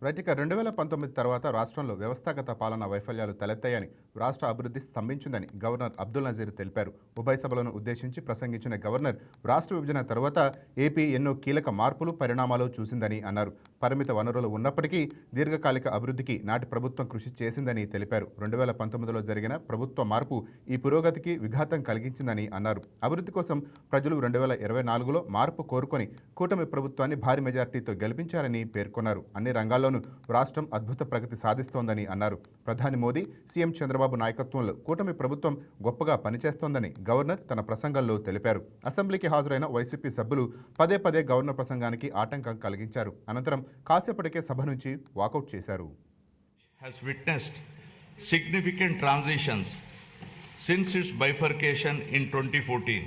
Right ఇక 2019 తర్వాత రాష్ట్రంలో వ్యవస్థాగత పాలనా వైఫల్యాలు తలెత్తాయని రాష్ట్ర అభివృద్ధి స్తంభించిందని గవర్నర్ అబ్దుల్ నజీర్ తెలిపారు. ఉభయ సభలను ఉద్దేశించి ప్రసంగించిన గవర్నర్ రాష్ట్ర విభజన తర్వాత ఏపీ ఎన్నో కీలక మార్పులు పరిణామాలు చూసిందని అన్నారు. పరిమిత వనరులు ఉన్నప్పటికీ దీర్ఘకాలిక అభివృద్ధికి నాటి ప్రభుత్వం కృషి చేసిందని తెలిపారు. 2019లో జరిగిన ప్రభుత్వ మార్పు ఈ పురోగతికి విఘాతం కలిగించిందని అన్నారు. అభివృద్ధి కోసం ప్రజలు 2024లో మార్పు కోరుకొని కూటమి ప్రభుత్వాన్ని భారీ మెజార్టీతో గెలిపించారని పేర్కొన్నారు. అన్ని రంగాల్లోనూ రాష్ట్రం అద్భుత ప్రగతి సాధిస్తోందని అన్నారు. ప్రధాని మోదీ, సీఎం చంద్రబాబు నాయకత్వంలో కూటమి ప్రభుత్వం గొప్పగా పనిచేస్తోందని గవర్నర్ తన ప్రసంగంలో తెలిపారు. అసెంబ్లీకి హాజరైన వైసీపీ సభ్యులు పదే పదే గవర్నర్ ప్రసంగానికి ఆటంకం కలిగించారు. అనంతరం కాసేపటికే సభ నుంచి వాకౌట్ చేశారు. Has witnessed significant transitions since its bifurcation in 2014.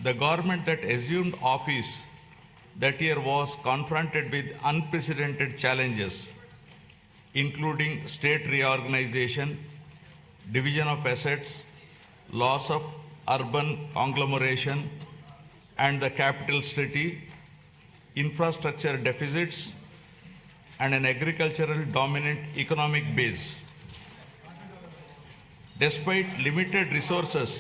The government that assumed office that year was confronted with unprecedented challenges, including state reorganization, division of assets, loss of urban conglomeration and the capital city, infrastructure deficits, and an agricultural dominant economic base. Despite limited resources,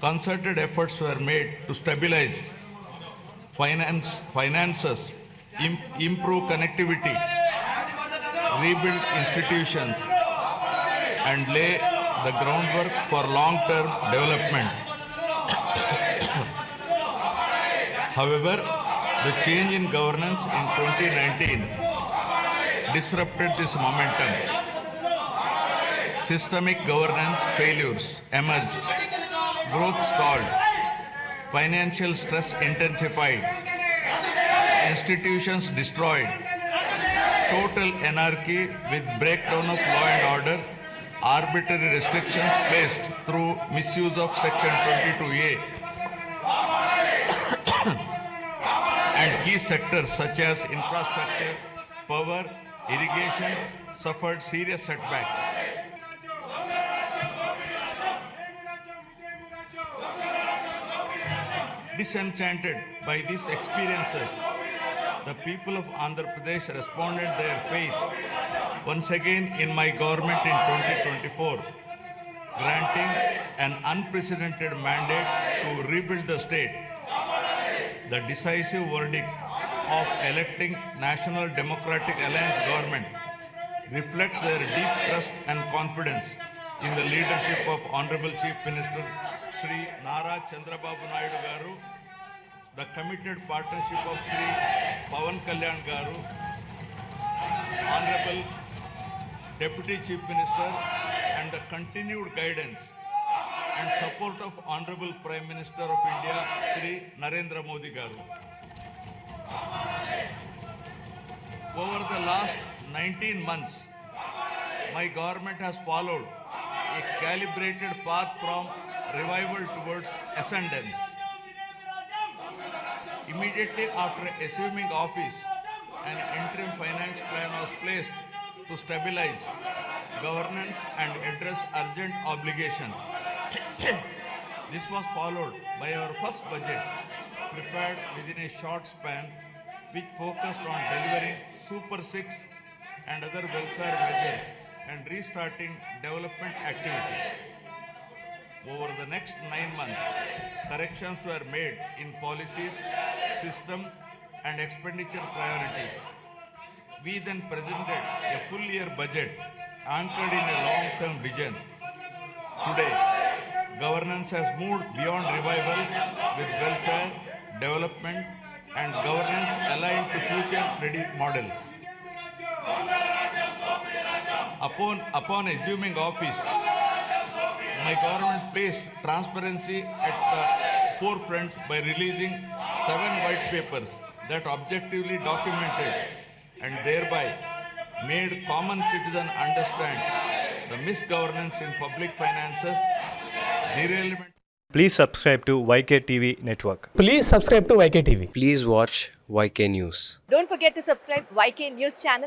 concerted efforts were made to stabilize finances, improve connectivity, rebuild institutions, and lay the groundwork for long-term development. However, the change in governance in 2019 disrupted this momentum. Systemic governance failures emerged, growth stalled, financial stress intensified, institutions destroyed, total anarchy with breakdown of law and order, arbitrary restrictions placed through misuse of Section 22A, and key sectors such as infrastructure, power, irrigation suffered serious setbacks. Disenchanted by these experiences, the people of Andhra Pradesh responded their faith once again in my government in 2024, granting an unprecedented mandate to rebuild the state. The decisive verdict of electing National Democratic Alliance government reflects their deep trust and confidence in the leadership of Honorable Chief Minister Sri Nara Chandrababu Naidu Garu, the committed partnership of Sri Pawan Kalyan Garu, Honorable Deputy Chief Minister, and the continued guidance and support of Honorable Prime Minister of India Sri Narendra Modi Garu. Over the last 19 months, my government has followed a calibrated path from revival towards ascendance. Immediately after assuming office, an interim finance plan was placed to stabilize governance and address urgent obligations. This was followed by our first budget, prepared within a short span, which focused on delivering Super 6 and other welfare measures and restarting development activity. Over the next 9 months, corrections were made in policies, system, and expenditure priorities. We then presented a full year budget anchored in a long-term vision. Today, governance has moved beyond revival with welfare, development, and governance aligned to future-ready models. Upon assuming office, my government placed transparency at the forefront by releasing 7 white papers that objectively documented and thereby made common citizens understand the misgovernance in public finances, derailment. Please subscribe to YK TV Network. Please subscribe to YK TV. Please watch YK News. Don't forget to subscribe YK News channel.